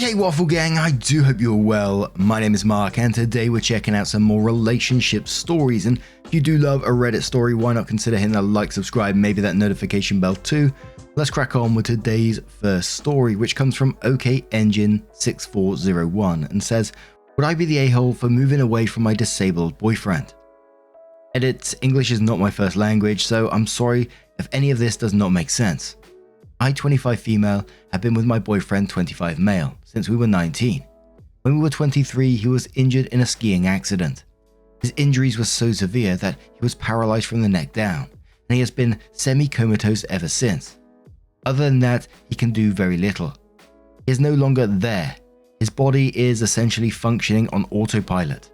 Hey Waffle Gang, I do hope you're well. My name is Mark and today we're checking out some more relationship stories, and if you do love a Reddit story, why not consider hitting that like, subscribe, maybe that notification bell too. Let's crack on with today's first story, which comes from OK Engine 6401 and says, would I be the a-hole for moving away from my disabled boyfriend? Edit, English is not my first language, so I'm sorry if any of this does not make sense. I, 25 female, have been with my boyfriend, 25 male, since we were 19. When we were 23, he was injured in a skiing accident. His injuries were so severe that he was paralyzed from the neck down, and he has been semi-comatose ever since. Other than that, he can do very little. He is no longer there. His body is essentially functioning on autopilot.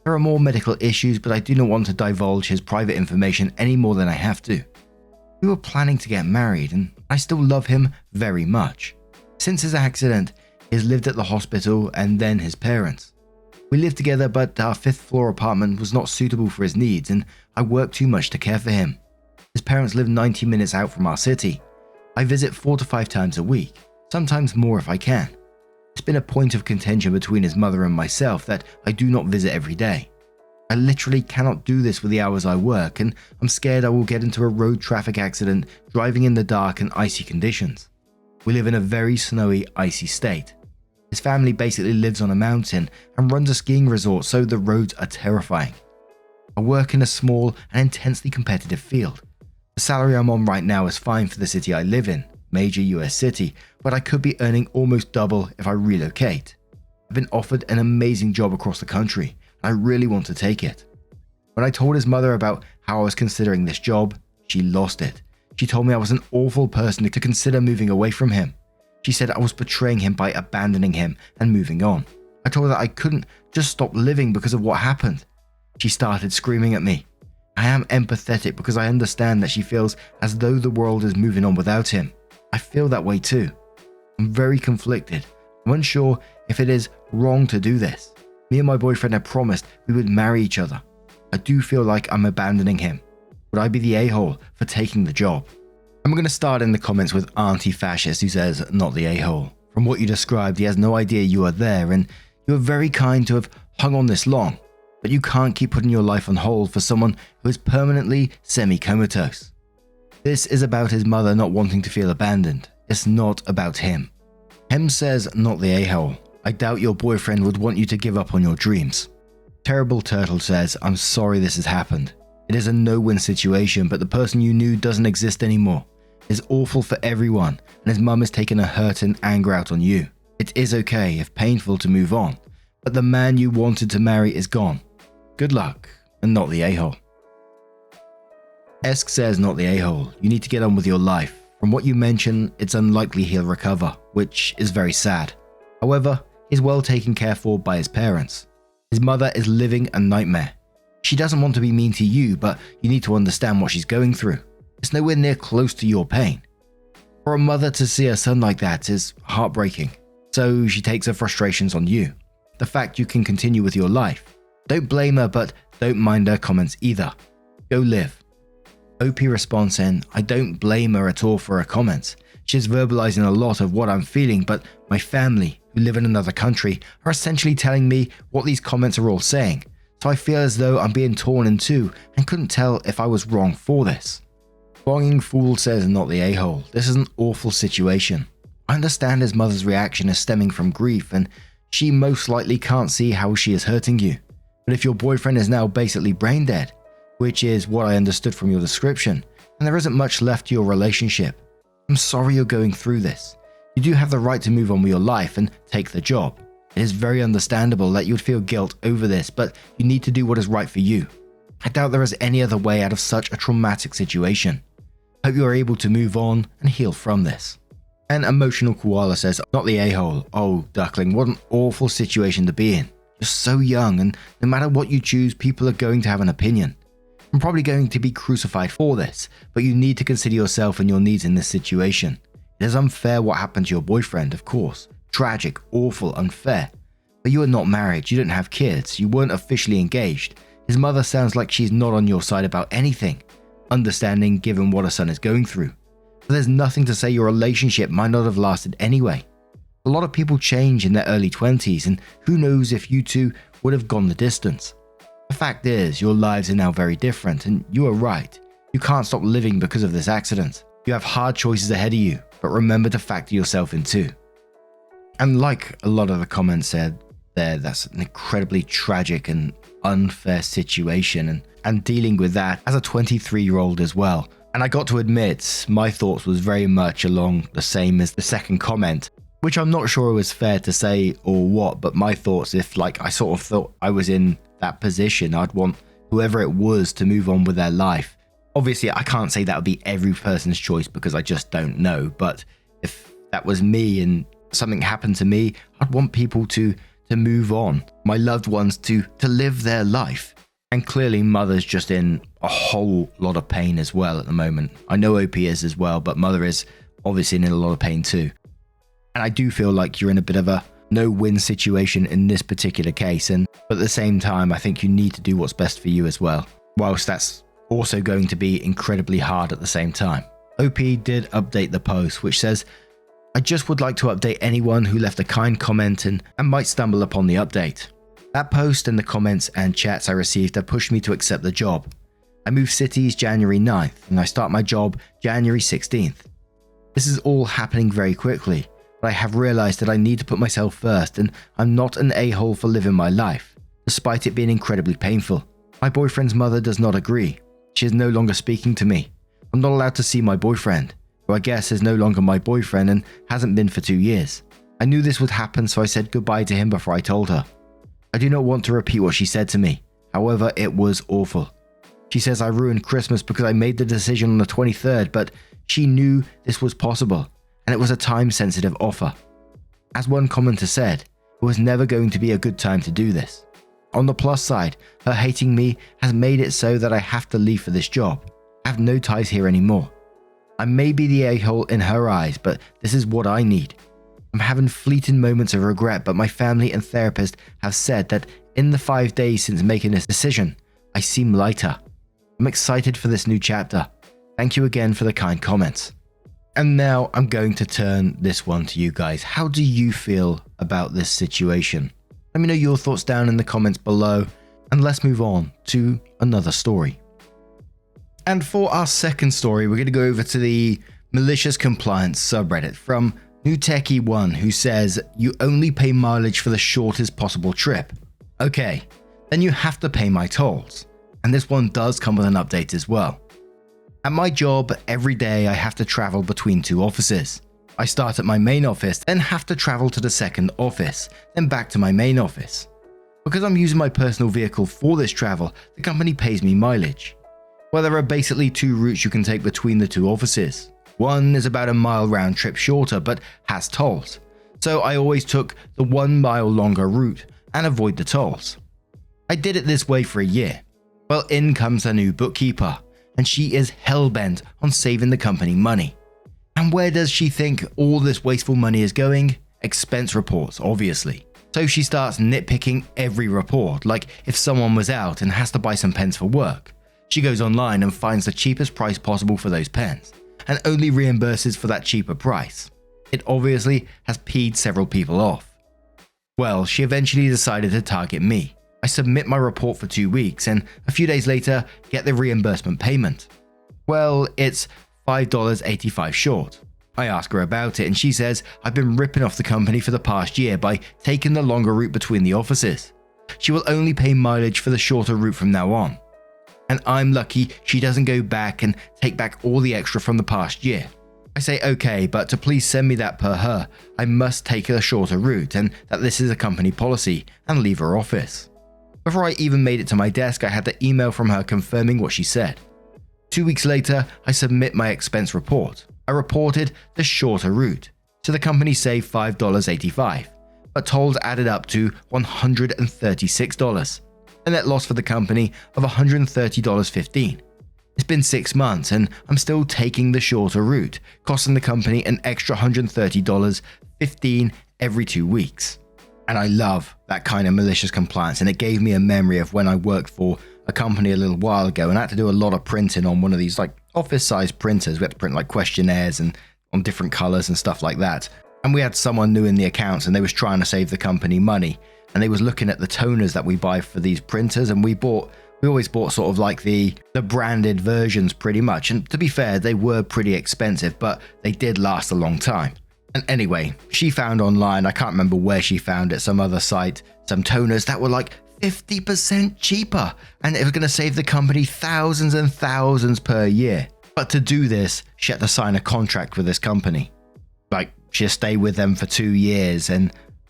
There are more medical issues, but I do not want to divulge his private information any more than I have to. We were planning to get married, and I still love him very much. Since his accident, he has lived at the hospital and then his parents. We lived together, but our 5th floor apartment was not suitable for his needs, and I worked too much to care for him. His parents live 90 minutes out from our city. I visit 4 to 5 times a week, sometimes more if I can. It's been a point of contention between his mother and myself that I do not visit every day. I literally cannot do this with the hours I work, and I'm scared I will get into a road traffic accident driving in the dark and icy conditions. We live in a very snowy, icy state. His family basically lives on a mountain and runs a skiing resort, so the roads are terrifying. I work in a small and intensely competitive field. The salary I'm on right now is fine for the city I live in, major US city, but I could be earning almost double if I relocate. I've been offered an amazing job across the country. I really want to take it. When I told his mother about how I was considering this job, she lost it. She told me I was an awful person to consider moving away from him. She said I was betraying him by abandoning him and moving on. I told her that I couldn't just stop living because of what happened. She started screaming at me. I am empathetic because I understand that she feels as though the world is moving on without him. I feel that way too. I'm very conflicted. I'm unsure if it is wrong to do this. Me and my boyfriend had promised we would marry each other. I do feel like I'm abandoning him. Would I be the a-hole for taking the job? I'm going to start in the comments with Auntie Fascist, who says, not the a-hole. From what you described, he has no idea you are there, and you are very kind to have hung on this long, but you can't keep putting your life on hold for someone who is permanently semi-comatose. This is about his mother not wanting to feel abandoned. It's not about him. Hem says, not the a-hole. I doubt your boyfriend would want you to give up on your dreams. Terrible Turtle says, I'm sorry this has happened. It is a no-win situation, but the person you knew doesn't exist anymore. It's awful for everyone, and his mum has taken her hurt and anger out on you. It is okay, if painful, to move on, but the man you wanted to marry is gone. Good luck, and not the a-hole. Esk says, not the a-hole. You need to get on with your life. From what you mention, it's unlikely he'll recover, which is very sad. However, he's well taken care for by his parents. His mother is living a nightmare. She doesn't want to be mean to you, but you need to understand what she's going through. It's nowhere near close to your pain. For a mother to see her son like that is heartbreaking, so she takes her frustrations on you. The fact you can continue with your life. Don't blame her, but don't mind her comments either. Go live. OP responds saying, I don't blame her at all for her comments. She's verbalizing a lot of what I'm feeling, but my family, who live in another country, are essentially telling me what these comments are all saying, so I feel as though I'm being torn in two and couldn't tell if I was wrong for this. Bonging Fool says, not the a-hole. This is an awful situation. I understand his mother's reaction is stemming from grief, and she most likely can't see how she is hurting you. But if your boyfriend is now basically brain dead, which is what I understood from your description, and there isn't much left to your relationship, I'm sorry you're going through this. You do have the right to move on with your life and take the job. It is very understandable that you would feel guilt over this, but you need to do what is right for you. I doubt there is any other way out of such a traumatic situation. Hope you are able to move on and heal from this. And Emotional Koala says, not the a-hole. Oh, duckling, what an awful situation to be in. You're so young, and no matter what you choose, people are going to have an opinion. I'm probably going to be crucified for this, but you need to consider yourself and your needs in this situation. It is unfair what happened to your boyfriend, of course. Tragic, awful, unfair. But you are not married, you don't have kids, you weren't officially engaged. His mother sounds like she's not on your side about anything. Understanding given what her son is going through. But there's nothing to say your relationship might not have lasted anyway. A lot of people change in their early 20s, and who knows if you two would have gone the distance. The fact is, your lives are now very different, and you are right. You can't stop living because of this accident. You have hard choices ahead of you, but remember to factor yourself in too. And like a lot of the comments said there, that's an incredibly tragic and unfair situation, and dealing with that as a 23-year-old as well. And I got to admit, my thoughts was very much along the same as the second comment, which I'm not sure was fair to say or what, but my thoughts, if like I sort of thought I was in that position, I'd want whoever it was to move on with their life. Obviously, I can't say that would be every person's choice because I just don't know, but if that was me and something happened to me, I'd want people to move on, my loved ones to live their life. And clearly Mother's just in a whole lot of pain as well at the moment. I know OP is as well, but Mother is obviously in a lot of pain too. And I do feel like you're in a bit of a no-win situation in this particular case, but at the same time, I think you need to do what's best for you as well, whilst that's also going to be incredibly hard at the same time. OP did update the post, which says, "I just would like to update anyone who left a kind comment and might stumble upon the update. That post and the comments and chats I received have pushed me to accept the job. I moved cities January 9th and I start my job January 16th. This is all happening very quickly, but I have realized that I need to put myself first, and I'm not an a-hole for living my life, despite it being incredibly painful. My boyfriend's mother does not agree. She is no longer speaking to me. I'm not allowed to see my boyfriend, who I guess is no longer my boyfriend and hasn't been for 2 years. I knew this would happen, so I said goodbye to him before I told her. I do not want to repeat what she said to me. However, it was awful. She says I ruined Christmas because I made the decision on the 23rd, but she knew this was possible, and it was a time-sensitive offer. As one commenter said, it was never going to be a good time to do this. On the plus side, her hating me has made it so that I have to leave for this job. I have no ties here anymore. I may be the a-hole in her eyes, but this is what I need. I'm having fleeting moments of regret, but my family and therapist have said that in the 5 days since making this decision, I seem lighter. I'm excited for this new chapter. Thank you again for the kind comments." And now I'm going to turn this one to you guys. How do you feel about this situation? Let me know your thoughts down in the comments below, and let's move on to another story. And for our second story, we're going to go over to the malicious compliance subreddit from NewTechie1, who says, "You only pay mileage for the shortest possible trip. Okay, then you have to pay my tolls." And this one does come with an update as well. "At my job, every day I have to travel between 2 offices. I start at my main office, then have to travel to the second office, then back to my main office. Because I'm using my personal vehicle for this travel, the company pays me mileage. Well, there are basically 2 routes you can take between the 2 offices. One is about a mile round trip shorter, but has tolls. So I always took the 1 mile longer route and avoid the tolls. I did it this way for a year. Well, in comes a new bookkeeper, and she is hell-bent on saving the company money. And where does she think all this wasteful money is going? Expense reports, obviously. So she starts nitpicking every report, like if someone was out and has to buy some pens for work. She goes online and finds the cheapest price possible for those pens, and only reimburses for that cheaper price. It obviously has peed several people off. Well, she eventually decided to target me. I submit my report for 2 weeks, and a few days later, get the reimbursement payment. Well, it's $5.85 short. I ask her about it, and she says I've been ripping off the company for the past year by taking the longer route between the offices. She will only pay mileage for the shorter route from now on. And I'm lucky she doesn't go back and take back all the extra from the past year. I say okay, but to please send me that per her, I must take a shorter route, and that this is a company policy, and leave her office. Before I even made it to my desk, I had the email from her confirming what she said. 2 weeks later, I submit my expense report. I reported the shorter route. So the company saved $5.85, but tolls added up to $136. A net loss for the company of $130.15. It's been 6 months and I'm still taking the shorter route, costing the company an extra $130.15 every 2 weeks. And I love that kind of malicious compliance, and it gave me a memory of when I worked for a company a little while ago and I had to do a lot of printing on one of these like office-sized printers. We had to print like questionnaires and on different colors and stuff like that. And we had someone new in the accounts and they was trying to save the company money. And they was looking at the toners that we buy for these printers, and we always bought sort of like the branded versions pretty much. And to be fair, they were pretty expensive, but they did last a long time. And anyway, she found online, I can't remember where she found it, some other site, some toners that were like 50% cheaper. And it was going to save the company thousands and thousands per year. But to do this, she had to sign a contract with this company. Like, she'll stay with them for 2 years,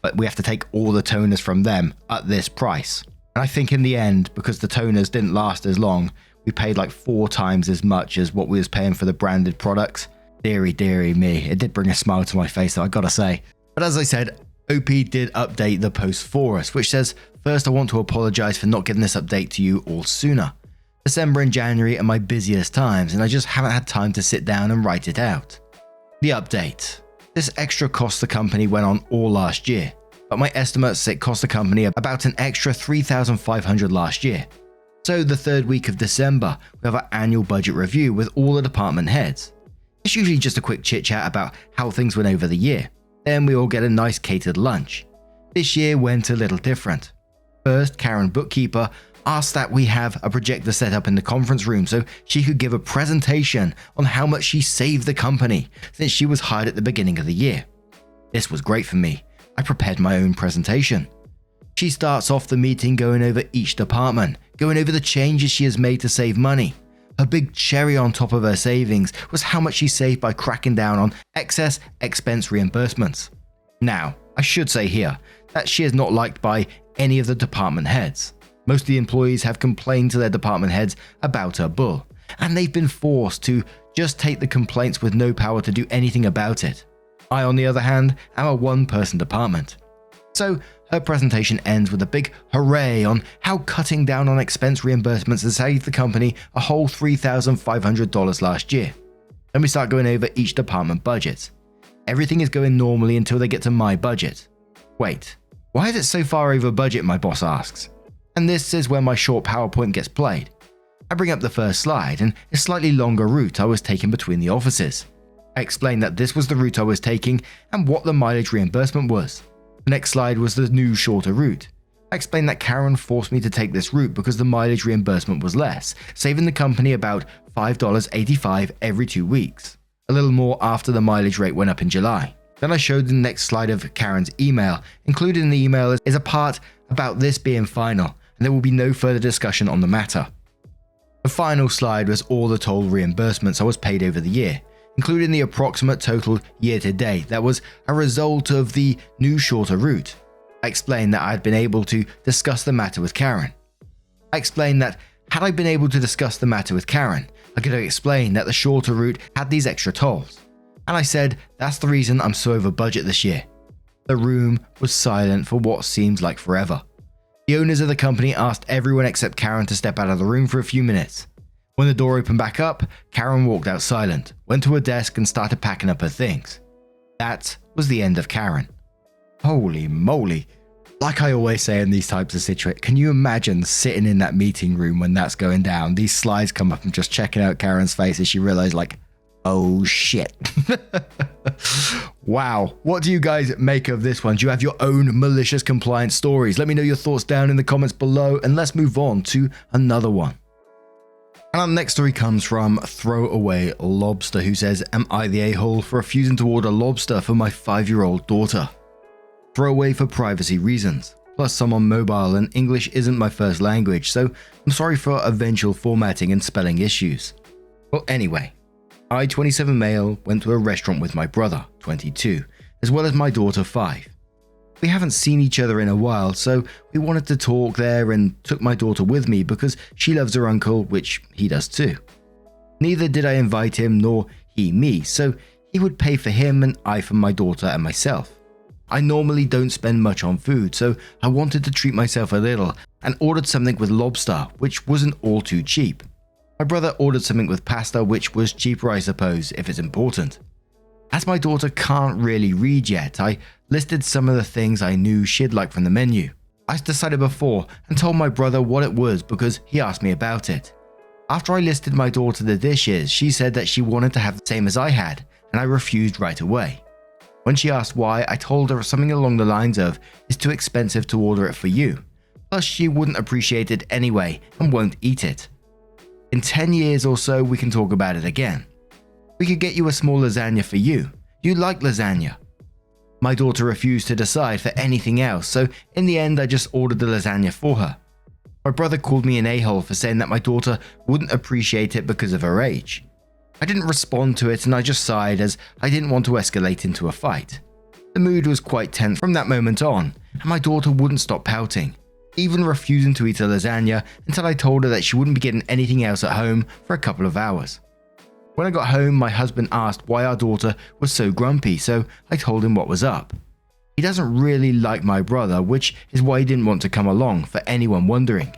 but we have to take all the toners from them at this price. And I think in the end, because the toners didn't last as long, we paid like 4 times as much as what we was paying for the branded products. Deary me. It did bring a smile to my face, though, I gotta say. But as I said, OP did update the post for us, which says, "First, I want to apologize for not getting this update to you all sooner. December and January are my busiest times, and I just haven't had time to sit down and write it out." The update. This extra cost the company went on all last year, but my estimates say it cost the company about an extra $3,500 last year. So the third week of December, we have our annual budget review with all the department heads. It's usually just a quick chit chat about how things went over the year. Then we all get a nice catered lunch. This year went a little different. First, Karen, bookkeeper, asked that we have a projector set up in the conference room so she could give a presentation on how much she saved the company since she was hired at the beginning of the year. This was great for me. I prepared my own presentation. She starts off the meeting going over each department, going over the changes she has made to save money. Her big cherry on top of her savings was how much she saved by cracking down on excess expense reimbursements. Now, I should say here that she is not liked by any of the department heads. Most of the employees have complained to their department heads about her bull, and they've been forced to just take the complaints with no power to do anything about it. I, on the other hand, am a one-person department. So, her presentation ends with a big hooray on how cutting down on expense reimbursements has saved the company a whole $3,500 last year. Then we start going over each department budget. Everything is going normally until they get to my budget. Wait, why is it so far over budget, my boss asks. And this is where my short PowerPoint gets played. I bring up the first slide and a slightly longer route I was taking between the offices. I explain that this was the route I was taking and what the mileage reimbursement was. The next slide was the new shorter route. I explained that Karen forced me to take this route because the mileage reimbursement was less, saving the company about $5.85 every 2 weeks. A little more after the mileage rate went up in July. Then I showed the next slide of Karen's email. Included in the email is a part about this being final, and there will be no further discussion on the matter. The final slide was all the toll reimbursements I was paid over the year, including the approximate total year to date that was a result of the new shorter route. I explained that I had been able to discuss the matter with Karen. I explained that had I been able to discuss the matter with Karen, I could have explained that the shorter route had these extra tolls. And I said that's the reason I'm so over budget this year. The room was silent for what seemed like forever. The owners of the company asked everyone except Karen to step out of the room for a few minutes. When the door opened back up, Karen walked out silent, went to her desk and started packing up her things. That was the end of Karen. Holy moly. Like I always say in these types of situations, can you imagine sitting in that meeting room when that's going down? These slides come up and just checking out Karen's face as she realized like, oh shit. Wow. What do you guys make of this one? Do you have your own malicious compliance stories? Let me know your thoughts down in the comments below and let's move on to another one. And our next story comes from Throwaway Lobster, who says, "Am I the a-hole for refusing to order lobster for my 5-year-old daughter? Throwaway for privacy reasons. Plus I'm on mobile and English isn't my first language, so I'm sorry for eventual formatting and spelling issues." Well, anyway, I, 27 male, went to a restaurant with my brother, 22, as well as my daughter, 5. We haven't seen each other in a while, so we wanted to talk there and took my daughter with me because she loves her uncle, which he does too. Neither did I invite him nor he me, so he would pay for him and I for my daughter and myself. I normally don't spend much on food, so I wanted to treat myself a little and ordered something with lobster, which wasn't all too cheap. My brother ordered something with pasta, which was cheaper, I suppose, if it's important. As my daughter can't really read yet, I listed some of the things I knew she'd like from the menu. I decided before and told my brother what it was because he asked me about it. After I listed my daughter the dishes, she said that she wanted to have the same as I had, and I refused right away. When she asked why, I told her something along the lines of, "It's too expensive to order it for you. Plus she wouldn't appreciate it anyway and won't eat it. In 10 years or so we can talk about it again. We could get you a small lasagna for you. You like lasagna." My daughter refused to decide for anything else, so in the end I just ordered the lasagna for her. My brother called me an a-hole for saying that my daughter wouldn't appreciate it because of her age. I didn't respond to it and I just sighed as I didn't want to escalate into a fight. The mood was quite tense from that moment on, and my daughter wouldn't stop pouting, even refusing to eat a lasagna until I told her that she wouldn't be getting anything else at home for a couple of hours. When I got home, my husband asked why our daughter was so grumpy, so I told him what was up. He doesn't really like my brother, which is why he didn't want to come along, for anyone wondering.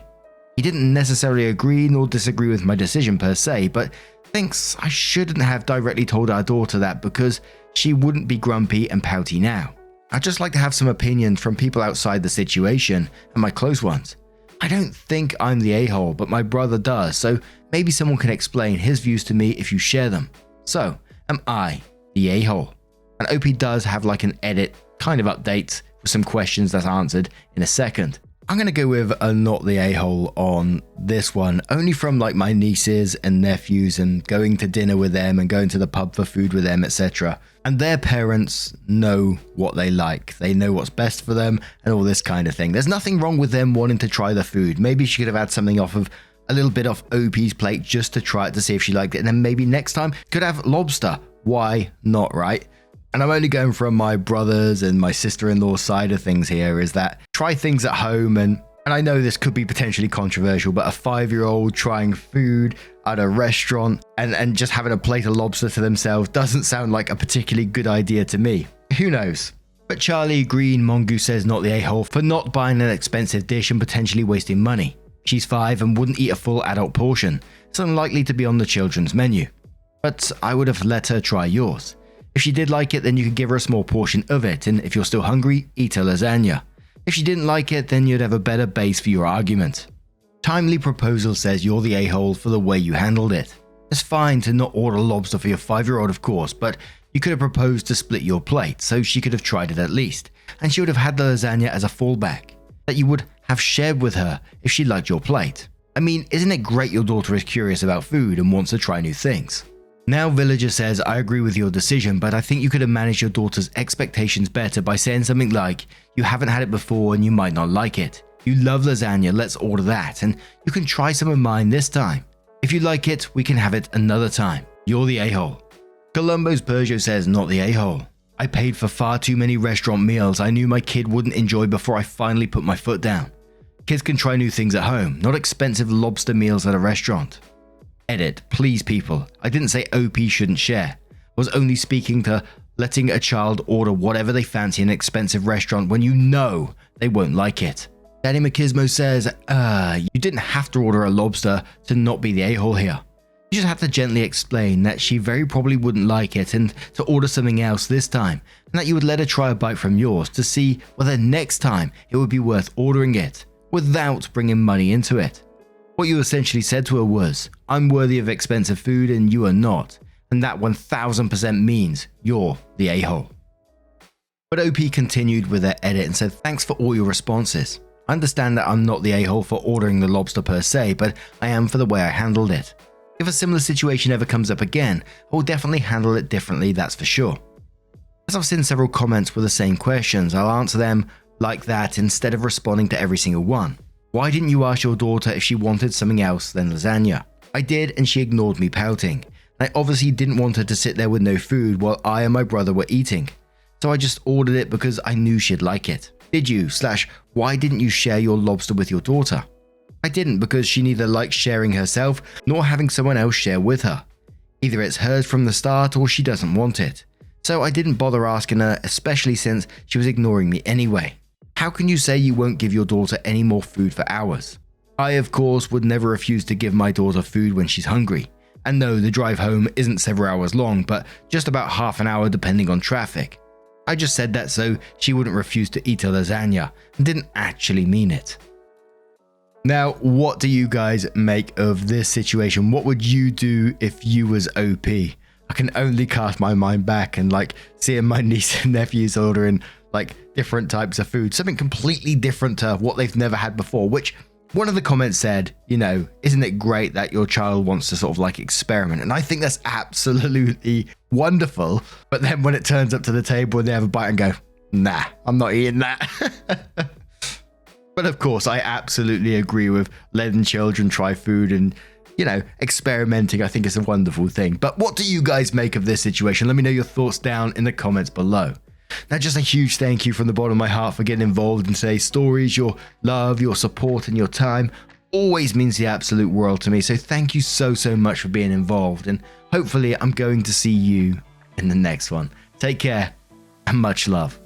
He didn't necessarily agree nor disagree with my decision per se, but thinks I shouldn't have directly told our daughter that because she wouldn't be grumpy and pouty now. I'd just like to have some opinions from people outside the situation and my close ones. I don't think I'm the a-hole, but my brother does, so maybe someone can explain his views to me if you share them. So, am I the a-hole? And OP does have like an edit kind of update with some questions that's answered in a second. I'm going to go with a not the a-hole on this one, only from like my nieces and nephews and going to dinner with them and going to the pub for food with them, etc. And their parents know what they like. They know what's best for them and all this kind of thing. There's nothing wrong with them wanting to try the food. Maybe she could have had something off of a little bit off OP's plate just to try it to see if she liked it. And then maybe next time could have lobster. Why not, right? And I'm only going from my brothers and my sister-in-law's side of things here, is that try things at home, and I know this could be potentially controversial, but a 5-year-old trying food at a restaurant and just having a plate of lobster to themselves doesn't sound like a particularly good idea to me. Who knows? But Charlie Green Mongoose says not the a-hole for not buying an expensive dish and potentially wasting money. She's 5 and wouldn't eat a full adult portion. It's unlikely to be on the children's menu. But I would have let her try yours. If she did like it, then you could give her a small portion of it, and if you're still hungry, eat a lasagna. If she didn't like it, then you'd have a better base for your argument. Timely Proposal says you're the a-hole for the way you handled it. It's fine to not order lobster for your 5-year-old, of course, but you could have proposed to split your plate, so she could have tried it at least, and she would have had the lasagna as a fallback, that you would have shared with her if she liked your plate. I mean, isn't it great your daughter is curious about food and wants to try new things? Now Villager says, I agree with your decision, but I think you could have managed your daughter's expectations better by saying something like, you haven't had it before and you might not like it. You love lasagna, let's order that, and you can try some of mine this time. If you like it, we can have it another time. You're the a-hole. Columbo's Peugeot says, not the a-hole. I paid for far too many restaurant meals I knew my kid wouldn't enjoy before I finally put my foot down. Kids can try new things at home, not expensive lobster meals at a restaurant. Edit, please people, I didn't say OP shouldn't share. I was only speaking to letting a child order whatever they fancy in an expensive restaurant when you know they won't like it. Daddy Machismo says, you didn't have to order a lobster to not be the a-hole here. You just have to gently explain that she very probably wouldn't like it and to order something else this time, and that you would let her try a bite from yours to see whether next time it would be worth ordering it, without bringing money into it. What you essentially said to her was, I'm worthy of expensive food and you are not, and that 1000% means you're the a-hole. But OP continued with their edit and said, thanks for all your responses. I understand that I'm not the a-hole for ordering the lobster per se, but I am for the way I handled it. If a similar situation ever comes up again, I will definitely handle it differently, that's for sure. As I've seen several comments with the same questions, I'll answer them like that instead of responding to every single one. Why didn't you ask your daughter if she wanted something else than lasagna? I did, and she ignored me pouting. I obviously didn't want her to sit there with no food while I and my brother were eating. So I just ordered it because I knew she'd like it. Did you? / why didn't you share your lobster with your daughter? I didn't because she neither likes sharing herself nor having someone else share with her. Either it's hers from the start or she doesn't want it. So I didn't bother asking her, especially since she was ignoring me anyway. How can you say you won't give your daughter any more food for hours? I, of course, would never refuse to give my daughter food when she's hungry. And no, the drive home isn't several hours long, but just about half an hour depending on traffic. I just said that so she wouldn't refuse to eat a lasagna and didn't actually mean it. Now, what do you guys make of this situation? What would you do if you was OP? I can only cast my mind back and like seeing my niece and nephews ordering like different types of food, something completely different to what they've never had before, which one of the comments said, you know, isn't it great that your child wants to sort of like experiment? And I think that's absolutely wonderful. But then when it turns up to the table and they have a bite and go, nah, I'm not eating that. But of course, I absolutely agree with letting children try food and, you know, experimenting. I think is a wonderful thing. But what do you guys make of this situation? Let me know your thoughts down in the comments below. Now, just a huge thank you from the bottom of my heart for getting involved in today's stories. Your love, your support, and your time always means the absolute world to me. So thank you so much for being involved. And hopefully I'm going to see you in the next one. Take care and much love.